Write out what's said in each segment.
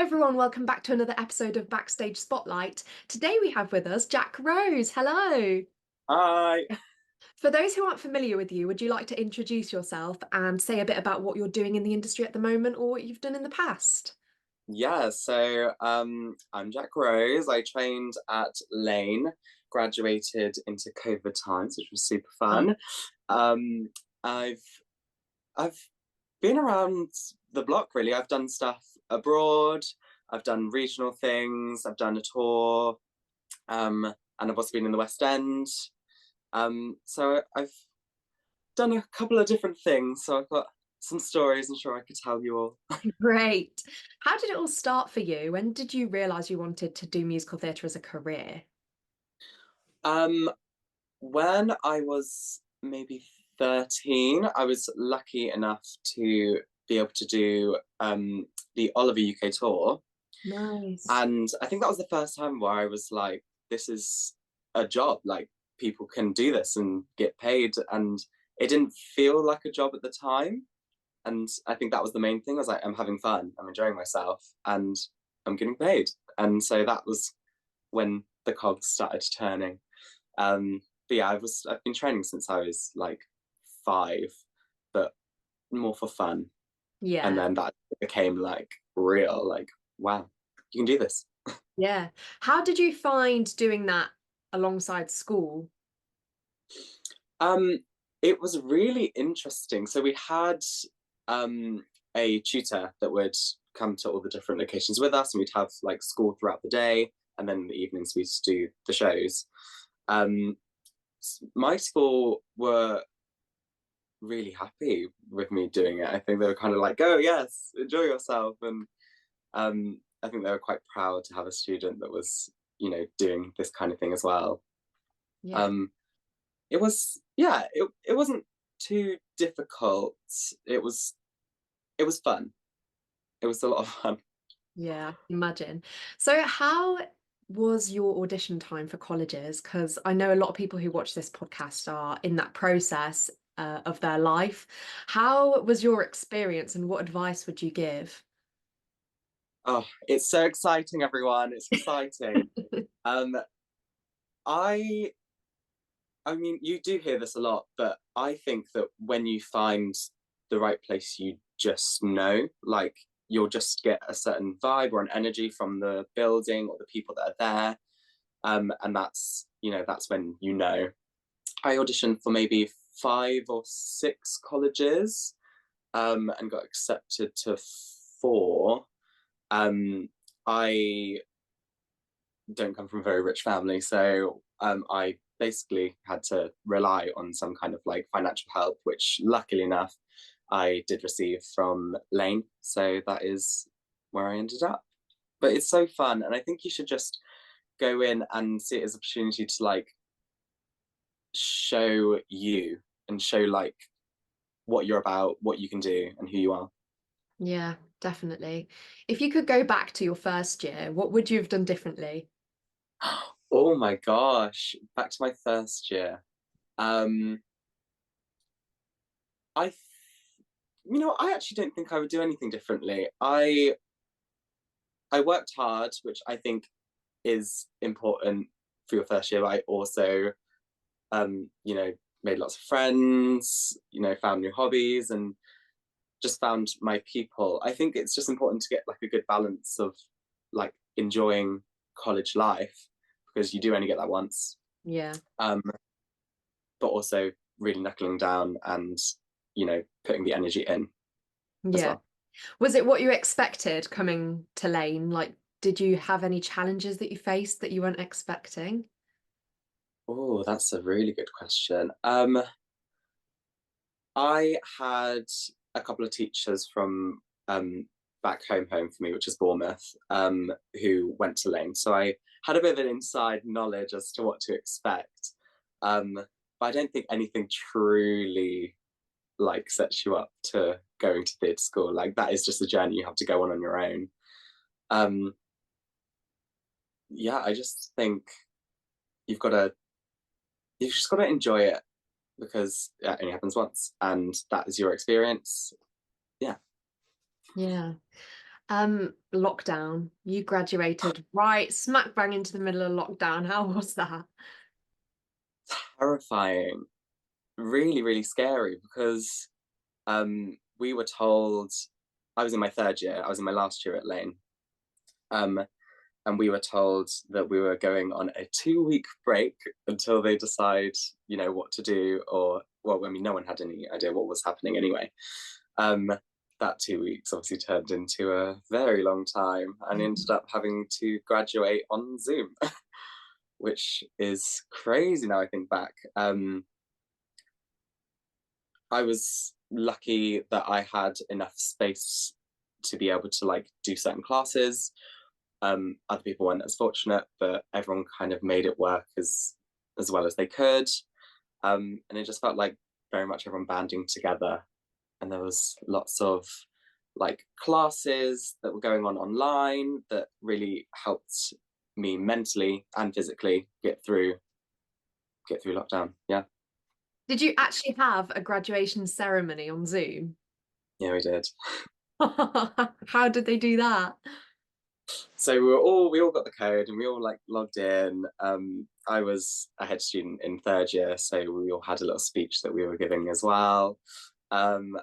everyone, welcome back to another episode of Backstage Spotlight. Today we have with us Jack Rose. Hello. Hi. For those who aren't familiar with you, would you like to introduce yourself and say a bit about what you're doing in the industry at the moment or what you've done in the past? I'm Jack Rose. I trained at Lane, graduated into COVID times, which was super Oh, fun. Um, I've I've been around the block really. I've done stuff abroad, I've done regional things, I've done a tour, and I've also been in the West End. So I've done a couple of different things. So I've got some stories I'm sure I could tell you all. great. How did it all start for you? When did you realise you wanted to do musical theatre as a career? Um, When I was maybe 13, I was lucky enough to be able to do the Oliver UK tour. Nice. And I think that was the first time where I was like, this is a job. Like, people can do this and get paid. And it didn't feel like a job at the time. And I think that was the main thing. I was like, I'm having fun, I'm enjoying myself, and I'm getting paid. And so that was when the cogs started turning. But yeah, I've been training since I was like 5, but more for fun. And Yeah, then that became like real, like, wow, you can do this. yeah. How did you find doing that alongside school? Um, it was really interesting. So we had um a tutor that would come to all the different locations with us, and we'd have like school throughout the day, and then in the evenings we used to do the shows. Um, my school were really happy with me doing it. I think they were kind of like, "Oh yes, enjoy yourself," and I think they were quite proud to have a student that was, doing this kind of thing as well. Yeah. Um, it was, yeah, it wasn't too difficult. It was it was fun. It was a lot of fun. Yeah, I can imagine. So, how was your audition time for colleges? Because I know a lot of people who watch this podcast are in that process of their life. How was your experience and what advice would you give? Oh, it's so exciting, everyone! It's exciting. Um, I I mean, you do hear this a lot, but I think that when you find the right place, you just know, like, you'll just get a certain vibe or an energy from the building or the people that are there. And that's when you know. I auditioned for maybe 5 or 6 colleges, and got accepted to 4. I don't come from a very rich family, so I basically had to rely on some kind of like financial help, which luckily enough I did receive from Lane. So that is where I ended up. But it's so fun, and I think you should just go in and see it as an opportunity to like show you and show like what you're about, what you can do, and who you are. Yeah, definitely. If you could go back to your first year, what would you have done differently? Oh my gosh, back to my first year. Um, I I actually don't think I would do anything differently. I worked hard, which I think is important for your first year, but I also made lots of friends, found new hobbies and just found my people. I think it's just important to get like a good balance of like enjoying college life because you do only get that once. Yeah. Um, but also really knuckling down and, putting the energy in as Yeah. well. Was it what you expected coming to Lane? Like, did you have any challenges that you faced that you weren't expecting? Oh, that's a really good question. I had a couple of teachers from back home for me, which is Bournemouth, who went to Lane. So I had a bit of an inside knowledge as to what to expect. But I don't think anything truly like sets you up to going to theatre school. Like that is just a journey you have to go on your own. Um, yeah, I just think you've got to you've just got to enjoy it because it only happens once, and that is your experience. Yeah. Yeah. Lockdown. You graduated right smack bang into the middle of lockdown. How was that? Terrifying, really, really scary because we were told I was in my third year, I was in my last year at Lane. Um, and we were told that we were going on a 2 week break until they decide, what to do. Or, well, I mean, no one had any idea what was happening anyway. Um, that 2 weeks obviously turned into a very long time and ended up having to graduate on Zoom, which is crazy now I think back. I was lucky that I had enough space to be able to like do certain classes. Other people weren't as fortunate, but everyone kind of made it work as well as they could. And it just felt like very much everyone banding together. And there was lots of like classes that were going on online that really helped me mentally and physically get through lockdown. Yeah, Did you actually have a graduation ceremony on Zoom? yeah, we did. How did they do that? So we all got the code and we all like logged in. I was a head student in third year, so we all had a little speech that we were giving as well. Um,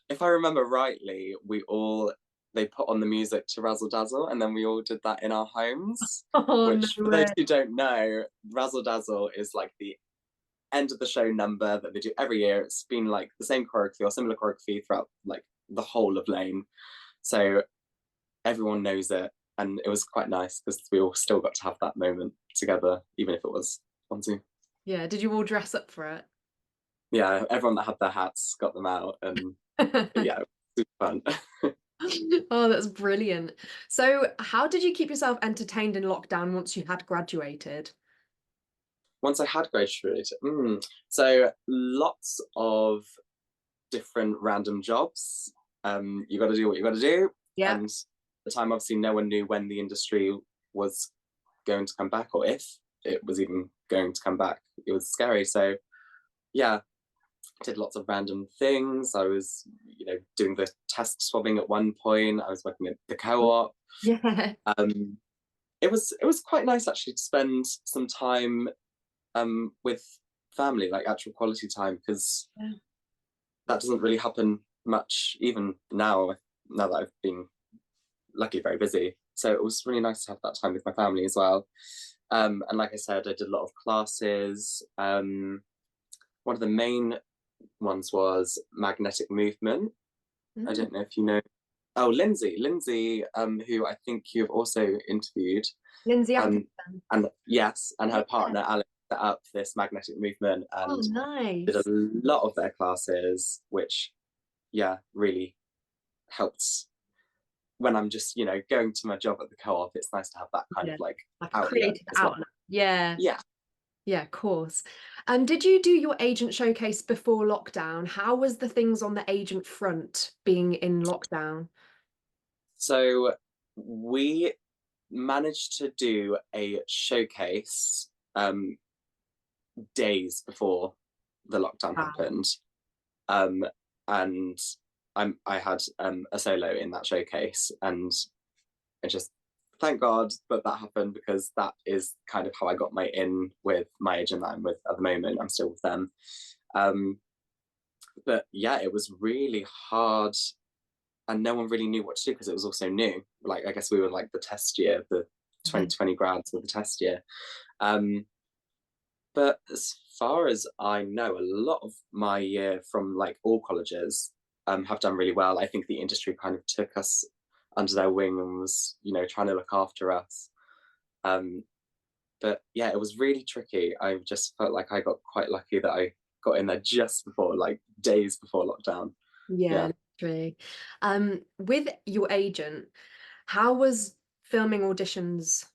if I remember rightly, they put on the music to Razzle Dazzle, and then we all did that in our homes. Oh, no Which, for those way. who don't know, Razzle Dazzle is like the end of the show number that they do every year. It's been like the same choreography or similar choreography throughout like the whole of Lane, so everyone knows it, and it was quite nice because we all still got to have that moment together, even if it was on Zoom. Yeah, did you all dress up for Yeah, everyone that had their hats got them out, and it? yeah, super fun. Oh, that's brilliant. So, how did you keep yourself entertained in lockdown once you had graduated? Once I had graduated, so lots of different random jobs. You got to do what you got to do, Yeah. and at the time, obviously, no one knew when the industry was going to come back, or if it was even going to come back. It was scary. So yeah, did lots of random things. I was, doing the test swabbing at one point. I was working at the co-op. Yeah. Um, it was quite nice actually to spend some time with family, like actual quality time, because that doesn't really happen much even now that I've been luckily very busy. So it was really nice to have that time with my family as well. And like I said, I did a lot of classes. One of the main ones was magnetic movement. I Mm. don't know if you know. Oh, Lindsay, who I think you've also interviewed, Lindsay um, Atkinson. and yes, and her Yeah. partner Alex set up this magnetic movement Oh, and did a nice. lot of their classes, which yeah, really helped when I'm just going to my job at the co-op. It's nice to have that kind of Yeah. like Like a outlet creative as well. outlet. Yeah. Yeah. Yeah, of course. And did you do your agent showcase before lockdown? How was the things on the agent front being in lockdown? So we managed to do a showcase days before the lockdown Wow. happened. Um, and I had a solo in that showcase, and I just thank God that happened because that is kind of how I got my in with my agent that I'm with at the moment. I'm still with them. Um, but yeah, it was really hard, and no one really knew what to do because it was also new. Like I guess we were like the test year, the Yeah. 2020 grads were the test year. Um, but as far as I know, a lot of my year from like all colleges have done really well. I think the industry kind of took us under their wing and was, trying to look after us. Um, but yeah, it was really tricky. I just felt like I got quite lucky that I got in there just before, like days before lockdown. Yeah, Yeah. literally. With your agent, how was filming auditions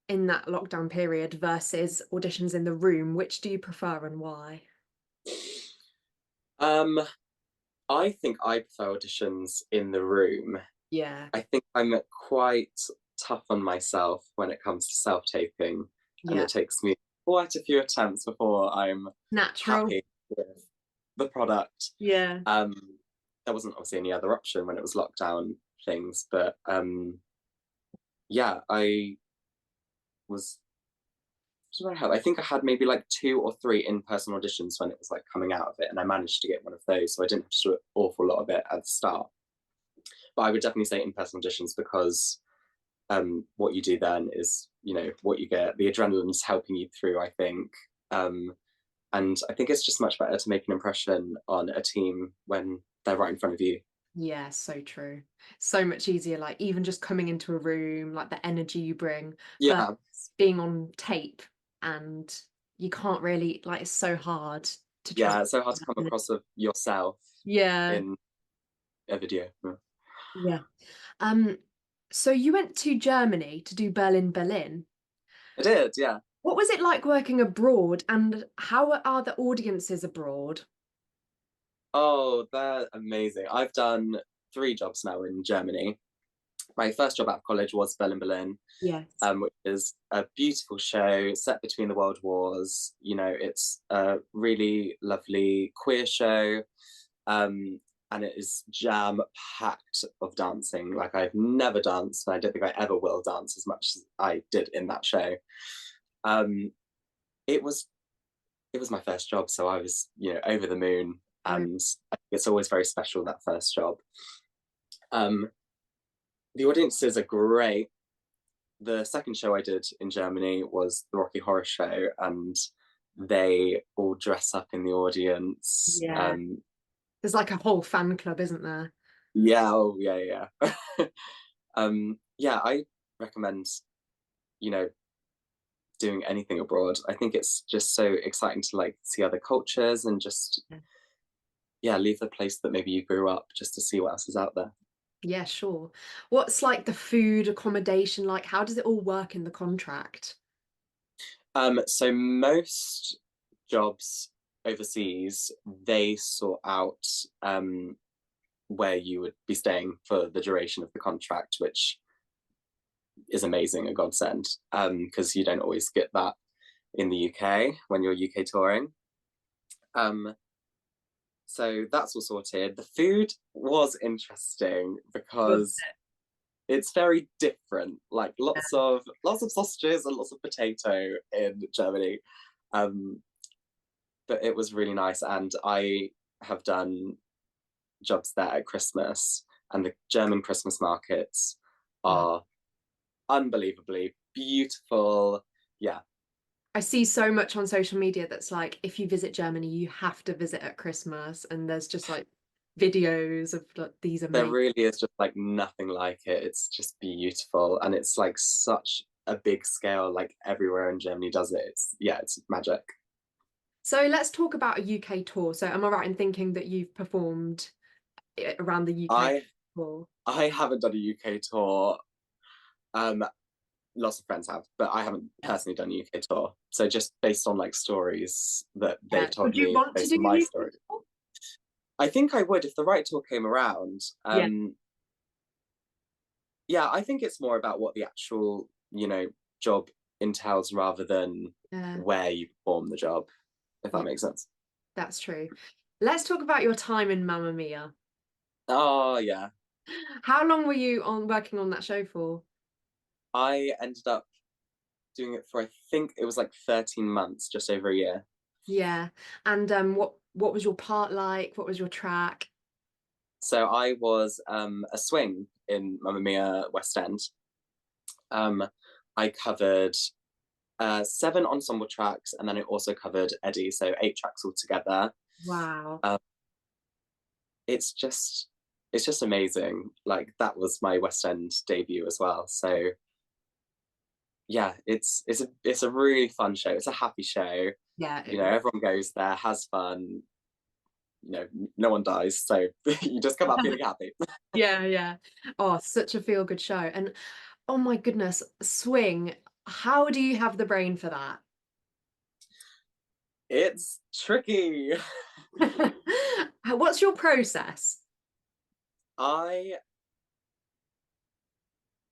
in that lockdown period versus auditions in the room? Which do you prefer and why? Um, I think I prefer auditions in the room. Yeah, I think I'm quite tough on myself when it comes to self taping, and yeah. it takes me quite a few attempts before I'm Natural. happy with the product. Yeah. Um, there wasn't obviously any other option when it was lockdown. things. But yeah, I was I think I had maybe like 2 or 3 in-person auditions when it was like coming out of it, and I managed to get one of those, so I didn't have to do an awful lot of it at the start. But I would definitely say in-person auditions because what you do then is, what you get. The adrenaline's helping you through, I think. Um, and I think it's just much better to make an impression on a team when they're right in front of you. Yeah, so true. So much easier, like even just coming into a room, like the energy you bring, versus Yeah, being on tape and you can't really, like, it's so hard to yeah, translate it's so hard to come that. across of yourself Yeah, in a video. Yeah. yeah. Um, so you went to Germany to do Berlin. I did, yeah. What was it like working abroad, and how are the audiences abroad? Oh, they're amazing. I've done 3 jobs now in Germany. My first job out of college was Berlin, Yes. which is a beautiful show set between the world wars. It's a really lovely queer show, um, and it is jam packed of dancing. Like I've never danced, and I don't think I ever will dance as much as I did in that show. Um, it was it was my first job, so I was over the moon, and I think it's always very special that first job. Um, the audiences are great. The second show I did in Germany was the Rocky Horror Show, and they all dress up in the audience. Yeah. There's like a whole fan club, isn't there? Yeah, oh yeah, yeah. Yeah, I recommend you know doing anything abroad. I think it's just so exciting to like see other cultures and just yeah leave the place that maybe you grew up just to see what else is out there. Yeah, sure. What's like the food, accommodation like? How does it all work in the contract? So most jobs overseas, they sort out where you would be staying for the duration of the contract, which is amazing, a godsend, because you don't always get that in the UK when you're UK touring. Um, so that's all sorted. The food was interesting Was because it's very different. Like lots of sausages and lots of potato in Germany. Um, but it was really nice, and I have done jobs there at Christmas, and the German Christmas markets wow. are unbelievably beautiful. Yeah, I see so much on social media that's like, if you visit Germany, you have to visit at Christmas, and there's just like videos of like, these there amazing. really is just like nothing like it. It's just beautiful, and it's like such a big scale. Like everywhere in Germany does it. It's magic. So let's talk about a UK tour. So am I right in thinking that you've performed around the UK I tour? I haven't done a UK tour. Um, Lots of friends have, but I haven't Yeah. personally done a UK tour. So just based on like stories that they've Yeah. told Would you me, want to based do on a my UK story, tour? I think I would if the right tour came around. Yeah. Yeah, I think it's more about what the actual, job entails rather than Yeah. where you perform the job, if Yeah, that makes sense. that's true. Let's talk about your time in Mamma Mia. Oh yeah. How long were you on working on that show for? I ended up doing it for I think it was like 13 months, just over a year. Yeah. And what was your part like? What was your track? So I was a swing in Mamma Mia West End. Um, I covered 7 ensemble tracks, and then I also covered Eddie, so 8 tracks altogether. Wow. Um, it's just it's just amazing. Like that was my West End debut as well. So yeah, it's a really fun show. It's a happy show. Yeah, Everyone goes there, has fun. No one dies, so you just come out feeling happy. yeah, yeah. Oh, such a feel-good show. And oh my goodness, swing. How do you have the brain for that? It's tricky. What's your process? I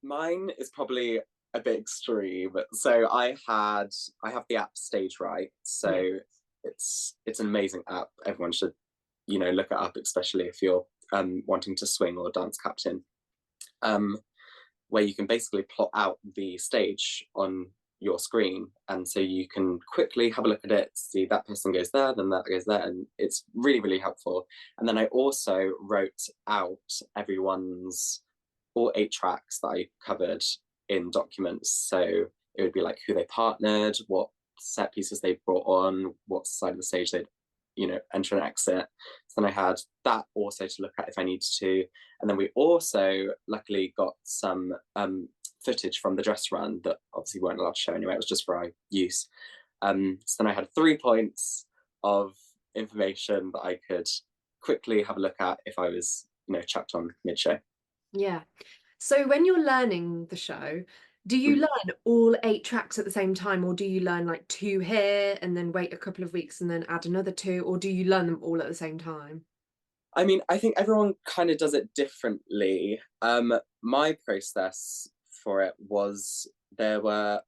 Mine is probably a bit extreme. So I have the app Stage Right. Yeah. So it's an amazing app. Everyone should look it up, especially if you're wanting to swing or dance captain. um, where you can basically plot out the stage on your screen, and so you can quickly have a look at it, see that person goes there, then that goes there, and it's really, really helpful. And then I also wrote out everyone's all 8 tracks that I covered in documents. So it would be like who they partnered, what set pieces they brought on, what side of the stage they'd, enter and exit. So then I had that also to look at if I needed to. And then we also luckily got some footage from the dress run that obviously weren't allowed to show anyway. It was just for our use. So then I had 3 points of information that I could quickly have a look at if I was, chucked on mid-show. Yeah. So when you're learning the show, do you Mhm. learn all 8 tracks at the same time, or do you learn like 2 here and then wait a couple of weeks and then add another 2, or do you learn them all at the same time? I mean, I think everyone kind of does it differently. My process for it was there were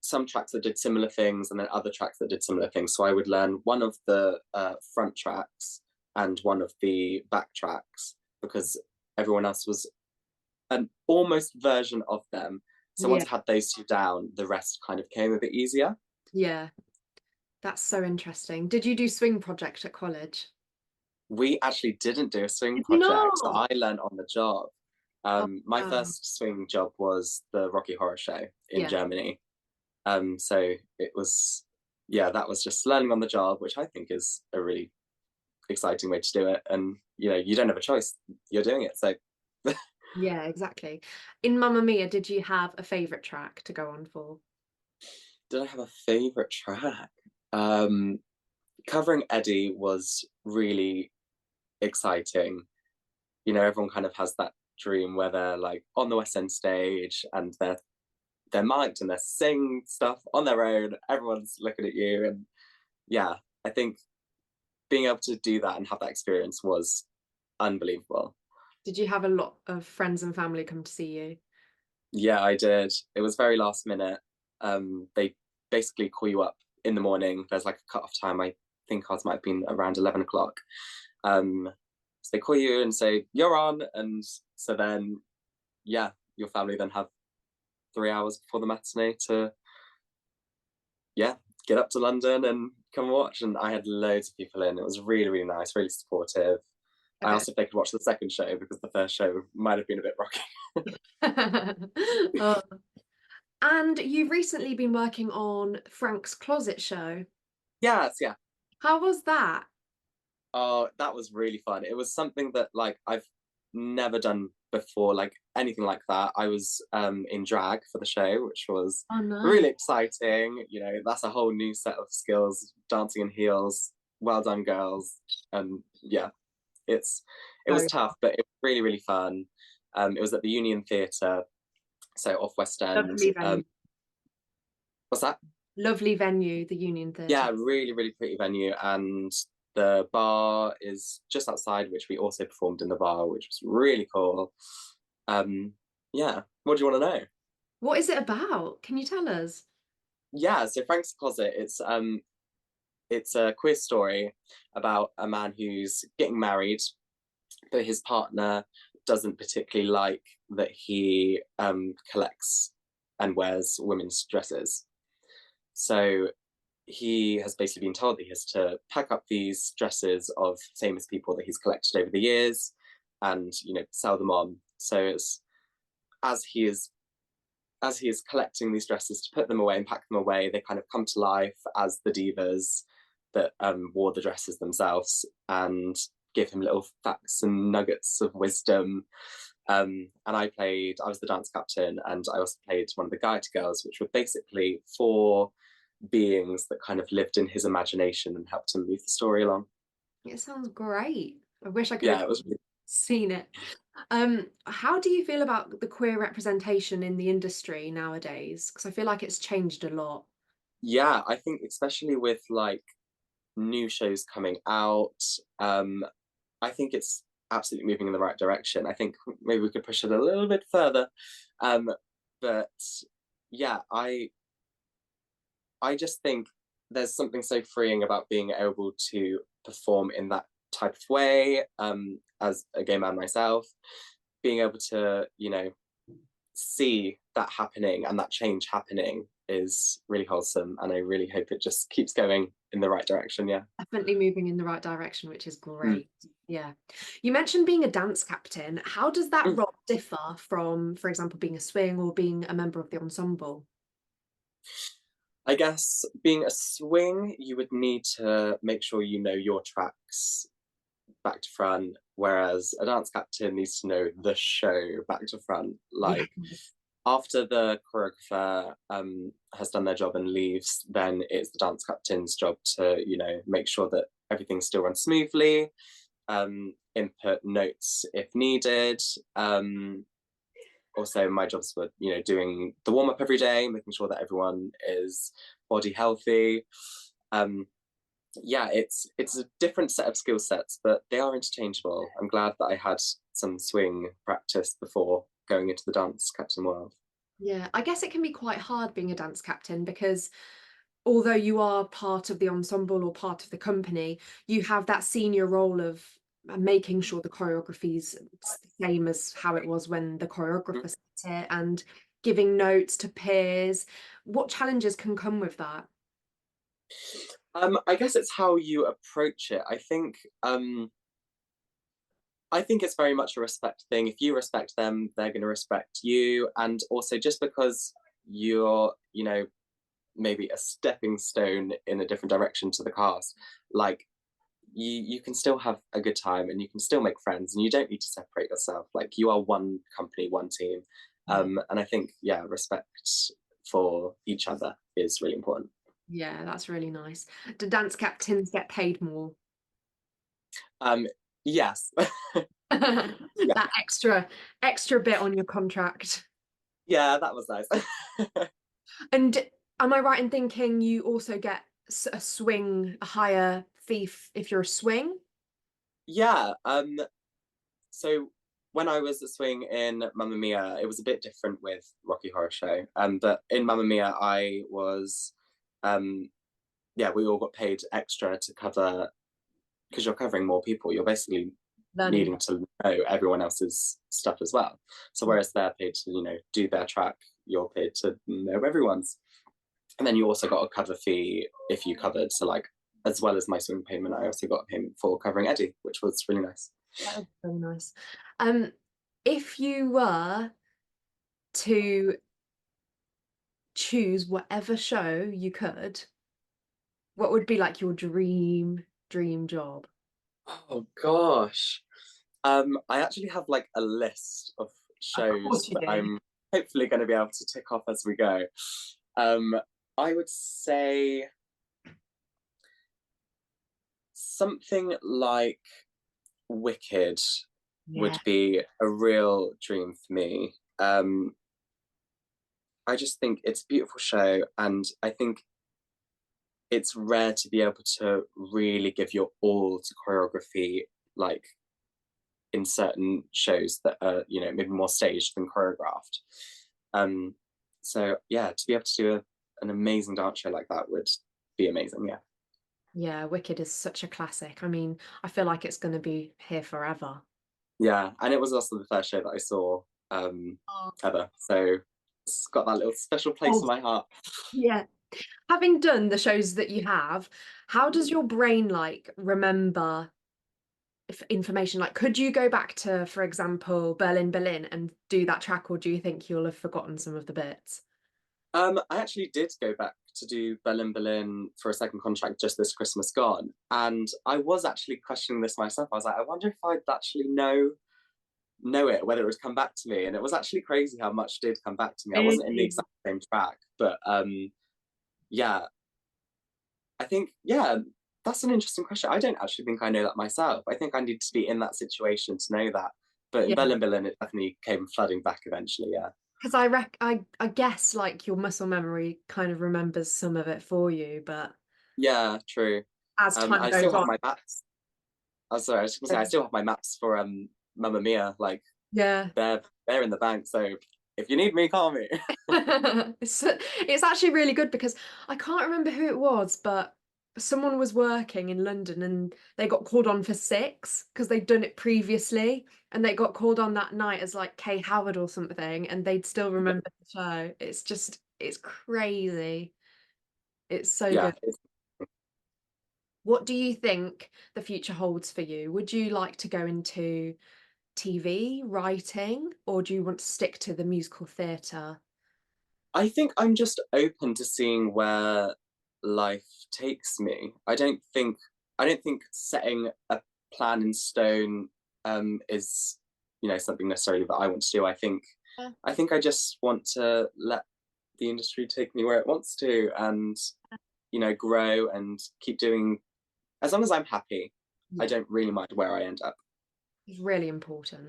some tracks that did similar things and then other tracks that did similar things. So I would learn one of the front tracks and one of the back tracks because everyone else was an almost version of them. So Yeah. once I had those 2 down, the rest kind of came a bit easier. Yeah. That's so interesting. Did you do swing project at college? We actually didn't do a swing Did you project. not? I learned on the job. Oh, My wow. first swing job was the Rocky Horror Show in Yeah. Germany. So it was, yeah, that was just learning on the job, which I think is a really exciting way to do it. And you don't have a choice; you're doing it. So, Yeah, exactly. In Mamma Mia, did you have a favorite track to go on for? did I have a favorite track? Um, Covering Eddie was really exciting. Everyone kind of has that dream where they're like on the West End stage and they're mic'd and they're singing stuff on their own. Everyone's looking at you, and yeah, I think being able to do that and have that experience was unbelievable. Did you have a lot of friends and family come to see you? Yeah, I did. It was very last minute. They basically call you up in the morning. There's like a cut-off time. I think ours might have been around 11 o'clock. So they call you and say you're on, and so then yeah, your family then have 3 hours before the matinee to yeah get up to London and come and watch. And I had loads of people in. It was really, really nice, really supportive. I I bet. asked if they could watch the second show because the first show might have been a bit rocky. Oh. And you've recently been working on Frank's Closet show. Yes, yeah. How was that? Oh, that was really fun. It was something that like I've never done before, like anything like that. I was in drag for the show, which was Oh, nice. really exciting. That's a whole new set of skills, dancing in heels. Well done, girls. And yeah, it was Oh, tough, but it was really, really fun. It was at the Union Theatre, so off West End. lovely venue. What's that? Lovely venue, the Union Theatre. Yeah, really, really pretty venue. And the bar is just outside, which we also performed in the bar, which was really cool. Um, yeah. What do you want to know? What is it about? Can you tell us? Yeah, so Frank's Closet, it's a queer story about a man who's getting married, but his partner doesn't particularly like that he collects and wears women's dresses. So he has basically been told that he has to pack up these dresses of famous people that he's collected over the years and sell them on. So it's as he is as he is collecting these dresses to put them away and pack them away, they kind of come to life as the divas that wore the dresses themselves and give him little facts and nuggets of wisdom. And I was the dance captain, and I also played one of the guide girls, which were basically 4 beings that kind of lived in his imagination and helped him move the story along. It sounds great. I wish I could Yeah, have it was really, seen it. How do you feel about the queer representation in the industry nowadays? Because I feel like it's changed a lot. yeah, I think especially with like new shows coming out, I think it's absolutely moving in the right direction. I think maybe we could push it a little bit further. Um, but yeah, I just think there's something so freeing about being able to perform in that type of way as a gay man myself. being able to, see that happening and that change happening is really wholesome. And I really hope it just keeps going in the right direction. Yeah. Definitely moving in the right direction, which is Mm. great. Yeah. You mentioned being a dance captain. How does that Mm. role differ from, for example, being a swing or being a member of the ensemble? I guess being a swing, you would need to make sure you know your tracks back to front, whereas a dance captain needs to know the show back to front. Yeah. Like after the choreographer has done their job and leaves, then it's the dance captain's job to, make sure that everything still runs smoothly, input notes if needed. Also, my jobs were, doing the warm up every day, making sure that everyone is body healthy. Um, yeah, it's a different set of skill sets, but they are interchangeable. I'm glad that I had some swing practice before going into the dance captain world. Yeah, I guess it can be quite hard being a dance captain because although you are part of the ensemble or part of the company, you have that senior role of making sure the choreography's the same as how it was when the choreographer set it and giving notes to peers. What challenges can come with that? I guess it's how you approach it. I think it's very much a respect thing. If you respect them, they're going to respect you. And also, just because you're, maybe a stepping stone in a different direction to the cast, like you can still have a good time and you can still make friends and you don't need to separate yourself. Like you are one company, one team. Yeah. And I think, yeah, respect for each other is really important. Yeah, that's really nice. Do dance captains get paid more? Um, yes. Yeah. That extra bit on your contract. Yeah, that was nice. And am I right in thinking you also get a swing, a higher fee if you're a swing? Yeah. So when I was a swing in Mamma Mia, it was a bit different with Rocky Horror Show. But in Mamma Mia, I was, um, yeah, we all got paid extra to cover because you're covering more people. You're basically Learning. needing to know everyone else's stuff as well. So whereas they're paid to, do their track, you're paid to know everyone's. And then you also got a cover fee if you covered. So like, as well as my swing payment, I also got a payment for covering Eddie, which was really nice. That is very nice. Um, if you were to choose whatever show you could, what would be like your dream job? Oh gosh. I actually have like a list of Of shows course you that do. I'm hopefully going to be able to tick off as we go. Um, I would say something like Wicked Yeah. would be a real dream for me. I just think it's a beautiful show, and I think it's rare to be able to really give your all to choreography, like in certain shows that are, maybe more staged than choreographed. Um, so yeah, to be able to do an amazing dance show like that would be amazing. Yeah, Yeah, Wicked is such a classic. I mean, I feel like it's going to be here forever. yeah, and it was also the first show that I saw Oh. ever, so it's got that little special place Oh, in my heart. yeah. Having done the shows that you have, how does your brain like remember information? Like, could you go back to, for example, Berlin and do that track, or do you think you'll have forgotten some of the bits? I actually did go back to do Berlin for a second contract just this Christmas gone, and I was actually questioning this myself. I was like, I wonder if I'd actually know it, whether it would come back to me. And it was actually crazy how much did come back to me. I wasn't in the Really? exact same track, but yeah, I think, yeah, that's an interesting question. I don't actually think I know that myself. I think I need to be in that situation to know that. But in Yeah. Berlin, it definitely came flooding back eventually. Yeah. Because I guess like your muscle memory kind of remembers some of it for you, but Yeah, true. as time I goes still have on. my maps. Oh, sorry, I was gonna say I still have my maps for Mamma Mia. Like Yeah. they're in the bank. So if you need me, call me. It's actually really good because I can't remember who it was, but someone was working in London and they got called on for 6 because they'd done it previously, and they got called on that night as like Kay Howard or something, and they'd still Yeah, remember the show. It's crazy. It's so yeah. good. What do you think the future holds for you? Would you like to go into TV, writing, or do you want to stick to the musical theatre? I think I'm just open to seeing where life takes me. I don't think setting a plan in stone is something necessarily that I want to do. Yeah. I think I just want to let the industry take me where it wants to, and grow and keep doing, as long as I'm happy. I Yeah, don't really mind where I end up. it's really important.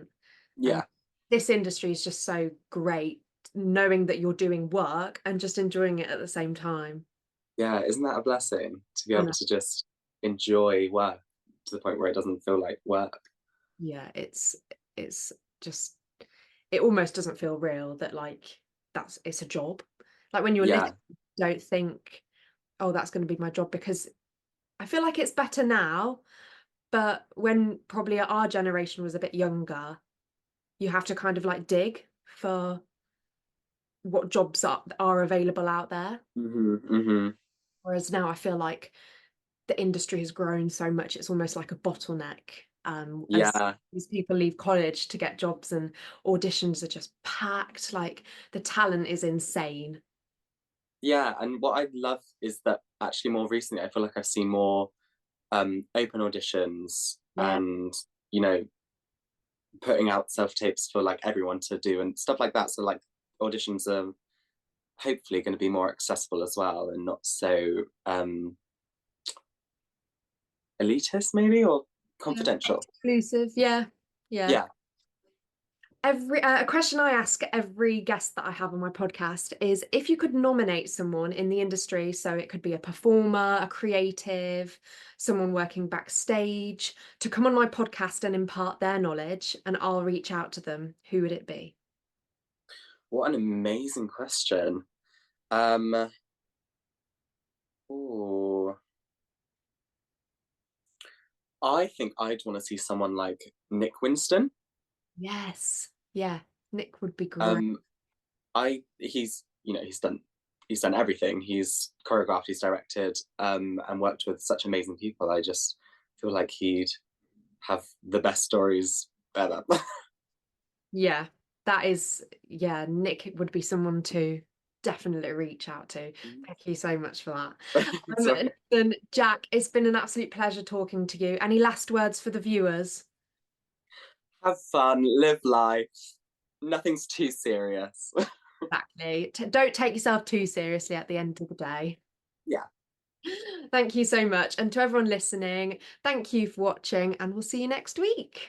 And Yeah. this industry is just so great, knowing that you're doing work and just enjoying it at the same time. Yeah, isn't that a blessing to be I able know. to just enjoy work to the point where it doesn't feel like work? Yeah, it's just it almost doesn't feel real that like it's a job. Like when you're little, Yeah. you don't think, oh, that's going to be my job, because I feel like it's better now, but when probably our generation was a bit younger, you have to kind of like dig for what jobs are available out there. Hmm. Whereas now I feel like the industry has grown so much, it's almost like a bottleneck. As Yeah. these people leave college to get jobs, and auditions are just packed. Like the talent is insane. Yeah. And what I love is that actually more recently, I feel like I've seen more open auditions Yeah, and, you know, putting out self tapes for like everyone to do and stuff like that. So, like, auditions are hopefully going to be more accessible as well and not so elitist, maybe, or yeah. confidential. Exclusive. Yeah, yeah. Yeah. Every a question I ask every guest that I have on my podcast is, if you could nominate someone in the industry, so it could be a performer, a creative, someone working backstage, to come on my podcast and impart their knowledge, and I'll reach out to them, who would it be? What an amazing question. Um, ooh, I think I'd want to see someone like Nick Winston. Yes. Yeah. Nick would be great. Um, I he's he's done everything. He's choreographed, he's directed, and worked with such amazing people. I just feel like he'd have the best stories ever. Yeah. Yeah, Nick would be someone to definitely reach out to. Thank you so much for that. Sorry. Listen, Jack, it's been an absolute pleasure talking to you. Any last words for the viewers? Have fun, live life. Nothing's too serious. Exactly. Don't take yourself too seriously at the end of the day. Yeah. Thank you so much. And to everyone listening, thank you for watching, and we'll see you next week.